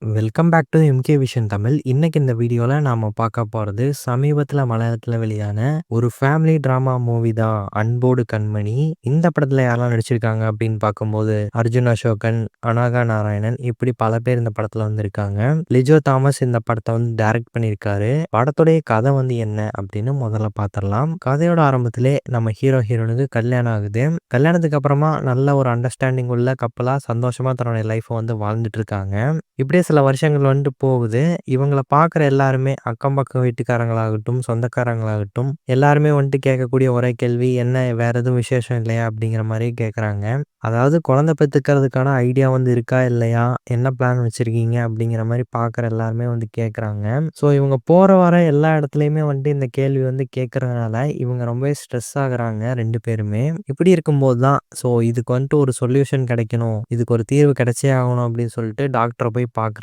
Welcome back to MK vision Tamil. இன்னைக்கு இந்த வீடியோல நாம பார்க்க போறது சமீபத்தில மலையாளத்தில வெளியான ஒரு ஃபேமிலி டிராமா மூவி தான் அன்போடு கண்மணி. இந்த படத்துல யாரெல்லாம் நடிச்சிருக்காங்க அப்படின்னு பார்க்கும்போது, அர்ஜுன் அசோகன், அனாகா நாராயணன் இப்படி பல பேர் இந்த படத்துல வந்திருக்காங்க. லிஜோ தாமஸ் இந்த படத்த வந்து டைரக்ட் பண்ணியிருக்காரு. படத்துடைய கதை வந்து என்ன அப்படின்னு முதல்ல பார்த்துரலாம். கதையோட ஆரம்பத்திலே நம்ம ஹீரோயினுக்கு கல்யாணம் ஆகுது. கல்யாணத்துக்கு அப்புறமா நல்ல ஒரு அண்டர்ஸ்டாண்டிங் உள்ள கப்பலா சந்தோஷமா தன்னுடைய லைஃப்ப வந்து வாழ்ந்துட்டு இருக்காங்க. இப்படியே சில வருஷங்கள் வந்துட்டு போகுது. இவங்கள பார்க்குற எல்லாருமே அக்கம் பக்கம் வீட்டுக்காரங்களாகட்டும், சொந்தக்காரங்களாகட்டும் எல்லாருமே வந்துட்டு கேட்கக்கூடிய ஒரே கேள்வி, "என்ன வேற எதுவும் விசேஷம் இல்லையா?" அப்படிங்கிற மாரி கேட்குறாங்க. அதாவது குழந்தை பெத்துக்கிறதுக்கான ஐடியா வந்து இருக்கா? இல்லையா? என்ன பிளான் வச்சிருக்கீங்க? அப்படிங்கிற மாரி பார்க்குற எல்லாருமே வந்து கேட்குறாங்க. ஸோ இவங்க போற வர எல்லா இடத்துலயுமே வந்துட்டு இந்த கேள்வி வந்து கேட்கறதுனால, இவங்க ரொம்பவே ஸ்ட்ரெஸ் ஆகுறாங்க 2 பேருமே. இப்படி இருக்கும்போது தான், ஸோ இதுக்கு வந்துட்டு ஒரு சொல்யூஷன் கிடைக்கணும். இதுக்கு ஒரு தீர்வு கிடைச்சே ஆகணும் அப்படின்னு சொல்லிட்டு டாக்டர போய் பார்க்குறாங்க.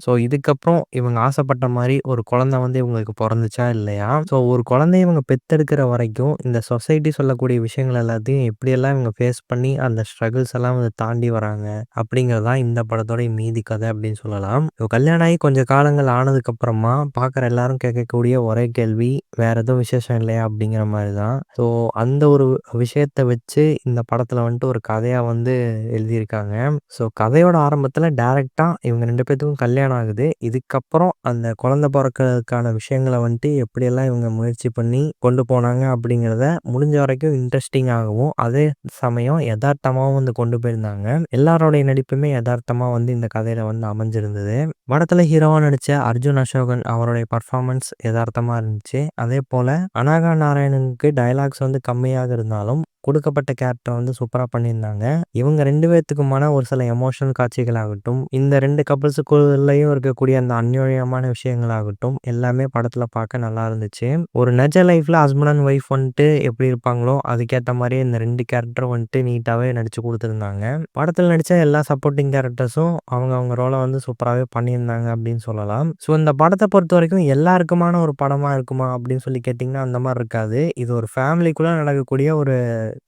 ஸோ இதுக்கப்புறம் இவங்க ஆசைப்பட்ட மாரி ஒரு குழந்தை வந்து இவங்களுக்கு பொறந்துச்சா? இல்லையா? ஸோ ஒரு குழந்தைய இவங்க பெத்தெடுக்கிற வரைக்கும் இந்த சொசைட்டி சொல்லக்கூடிய விஷயங்கள் எல்லாத்தையும் எப்படியெல்லாம் இவங்க ஃபேஸ் பண்ணி அந்த ஸ்ட்ரகிள்ஸ் எல்லாம் வந்து தாண்டி வராங்க அப்படிங்கிறது தான் இந்த படத்தோட மீதி கதை அப்படின்னு சொல்லலாம். இப்போ கல்யாணம் ஆகி கொஞ்சம் காலங்கள் ஆனதுக்கப்புறமா பார்க்குற எல்லாரும் கேட்கக்கூடிய ஒரே கேள்வி, "வேற எதுவும் விசேஷம் இல்லையா?" அப்படிங்கிற மாரி தான். ஸோ அந்த ஒரு விஷயத்த வச்சு இந்த படத்துல வந்துட்டு ஒரு கதையா வந்து எழுதியிருக்காங்க. ஸோ கதையோட ஆரம்பத்துல டைரக்ட்டா இவங்க 2 பேத்துக்கும் கல்யாணம் ஆகுது. இதுக்கப்புறம் அந்த குழந்தை பொறக்கறதுக்கான விஷயங்கள வந்துட்டு எப்படியெல்லாம் இவங்க முயற்சி பண்ணி கொண்டு போனாங்க அப்படிங்கிறத முடிஞ்ச வரைக்கும் இன்ட்ரஸ்டிங்காகவும், அதே சமயம் எதார்த்தமாவும் வந்து கொண்டு போயிருந்தாங்க. எல்லாரோடைய நடிப்புமே எதார்த்தமா வந்து இந்த கதையில வந்து அமைஞ்சிருந்தது. படத்துல ஹீரோவா நடிச்ச அர்ஜுன் அசோகன் அவருடைய பெர்ஃபார்மன்ஸ் எதார்த்தமா இருந்துச்சு. அதேபோல அனாகா நாராயணனுக்கு டயலாக்ஸ் வந்து கம்மியாக இருந்தாலும், கொடுக்கப்பட்ட கேரக்டர் வந்து சூப்பரா பண்ணியிருந்தாங்க. இவங்க 2 பேத்துக்குமான ஒரு சில எமோஷனல் காட்சிகளாகட்டும், இந்த 2 கப்பிள்ஸுக்குள்ளயும் இருக்கக்கூடிய அந்த அந்யோன்யமான விஷயங்களாகட்டும், எல்லாமே படத்துல பார்க்க நல்லா இருந்துச்சு. ஒரு நிஜ லைஃப்ல ஹஸ்பண்ட் அண்ட் ஒய்ஃப் வந்துட்டு எப்படி இருப்பாங்களோ, அதுக்கேத்த மாரியே இந்த 2 கேரக்டரும் வந்துட்டு நீட்டாவே நடிச்சு குடுத்துருந்தாங்க. படத்துல நடிச்ச எல்லா சப்போர்ட்டிங் கேரக்டர்ஸும் அவங்க ரோல வந்து சூப்பராவே பண்ணியிருந்தாங்க அப்படின்னு சொல்லலாம். ஸோ இந்த படத்த பொறுத்தவரைக்கும் எல்லாருக்குமான ஒரு படமா இருக்குமா அப்படின்னு சொல்லி கேட்டீங்கன்னா, அந்த மாரி இருக்காது. இது ஒரு ஃபேமிலிக்குள்ள நடக்கக்கூடிய ஒரு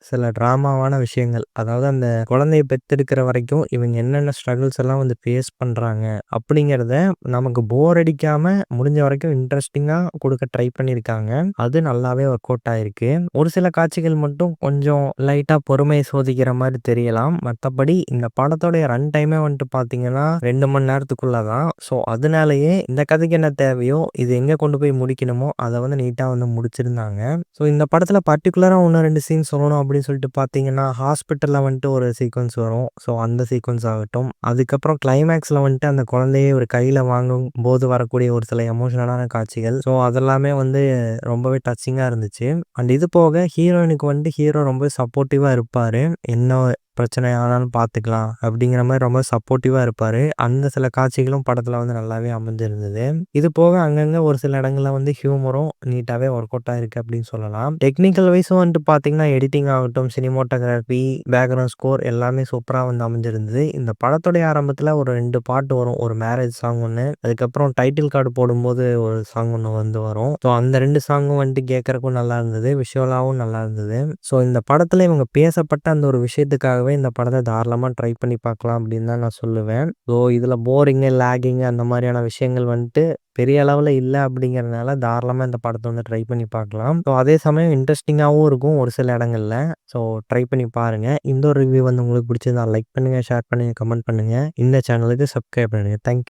சில டிராமாவான விஷயங்கள். அதாவது அந்த குழந்தைய பெத்தெடுக்கிற வரைக்கும் இவங்க என்னென்ன ஸ்ட்ரகிள்ஸ் எல்லாம் வந்து ஃபேஸ் பண்றாங்க அப்படிங்கிறத நமக்கு போர் அடிக்காம முடிஞ்ச வரைக்கும் இன்ட்ரஸ்டிங்கா குடுக்க ட்ரை பண்ணியிருக்காங்க. அது நல்லாவே ஒர்க் அவுட் ஆயிருக்கு. ஒரு சில காட்சிகள் மட்டும் கொஞ்சம் லைட்டா பொறுமைய சோதிக்கிற மாரி தெரியலாம். மத்தபடி இந்த படத்தோடைய ரன் டைமே வந்துட்டு பார்த்தீங்கன்னா 2 மணி நேரத்துக்குள்ள தான். ஸோ அதனாலேயே இந்த கதைக்கு என்ன தேவையோ, இது எங்க கொண்டு போய் முடிக்கணுமோ அத வந்து நீட்டா வந்து முடிச்சிருந்தாங்க. ஸோ இந்த படத்துல பர்ட்டிகுலரா 1, 2 சீன் சொல்லணும் அப்படின்னு சொல்லிட்டு பார்த்தீங்கன்னா, ஹாஸ்பிட்டல்ல வந்துட்டு ஒரு சீக்வென்ஸ் வரும். ஸோ அந்த சீக்வென்ஸ் ஆகட்டும். அதுக்கப்புறம் கிளைமேக்ஸ்ல வந்துட்டு அந்த குழந்தைய ஒரு கையில வாங்கும்போது வரக்கூடிய ஒரு சில எமோஷனலான காட்சிகள். ஸோ அதெல்லாமே வந்து ரொம்பவே டச்சிங்கா இருந்துச்சு. அண்ட் இது போக ஹீரோயினுக்கு வந்துட்டு ஹீரோ ரொம்ப சப்போர்ட்டிவா இருப்பாரு. என்ன பிரச்சனை ஆனாலும் பார்த்துக்கலாம் அப்படிங்கிற மாரி ரொம்ப சப்போர்ட்டிவா இருப்பாரு. அந்த சில காட்சிகளும் படத்துல வந்து நல்லாவே அமைஞ்சிருந்தது. இது போக அங்கங்க ஒரு சில இடங்கள்ல வந்து ஹியூமரும் நீட்டாவே ஒர்க் அவுட் ஆயிருக்கு அப்படின்னு சொல்லலாம். டெக்னிக்கல் வைஸும் வந்துட்டு பார்த்தீங்கன்னா, எடிட்டிங் ஆகட்டும், சினிமாட்டோகிராஃபி, பேக்ரவுண்ட் ஸ்கோர் எல்லாமே சூப்பரா வந்து அமைஞ்சிருந்தது. இந்த படத்துடைய ஆரம்பத்துல ஒரு 2 பாட்டு வரும். ஒரு மேரேஜ் சாங் ஒண்ணு, அதுக்கப்புறம் டைட்டில் கார்டு போடும்போது ஒரு சாங் ஒண்ணு வந்து வரும். ஸோ அந்த 2 சாங்கும் வந்துட்டு கேட்கறக்கும் நல்லா இருந்தது. விஷுவலாவும் நல்லா இருந்தது. ஸோ இந்த படத்துல இவங்க பேசப்பட்ட அந்த ஒரு விஷயத்துக்காகவே இந்த படத்த தாராளமா ட்ரை பண்ணி பார்க்கலாம் அப்படின்னு தான் நான் சொல்லுவேன். ஸோ இதுல போரிங்கு, லேகிங்கு அந்த மாரியான விஷயங்கள் வந்துட்டு பெரிய அளவுல இல்ல அப்படிங்கிறதுனால தாராளமா இந்த படத்த வந்து ட்ரை பண்ணி பார்க்கலாம். ஸோ அதே சமயம் இன்ட்ரஸ்டிங்காவும் இருக்கும் ஒரு சில இடங்கள்ல. ஸோ ட்ரை பண்ணி பாருங்க. இந்த ஒரு ரிவ்யூ வந்து உங்களுக்கு பிடிச்சிருந்தா லைக் பண்ணுங்க, ஷேர் பண்ணுங்க, கமெண்ட் பண்ணுங்க. இந்த சேனலுக்கு சப்ஸ்கிரைப் பண்ணுங்க. Thank you.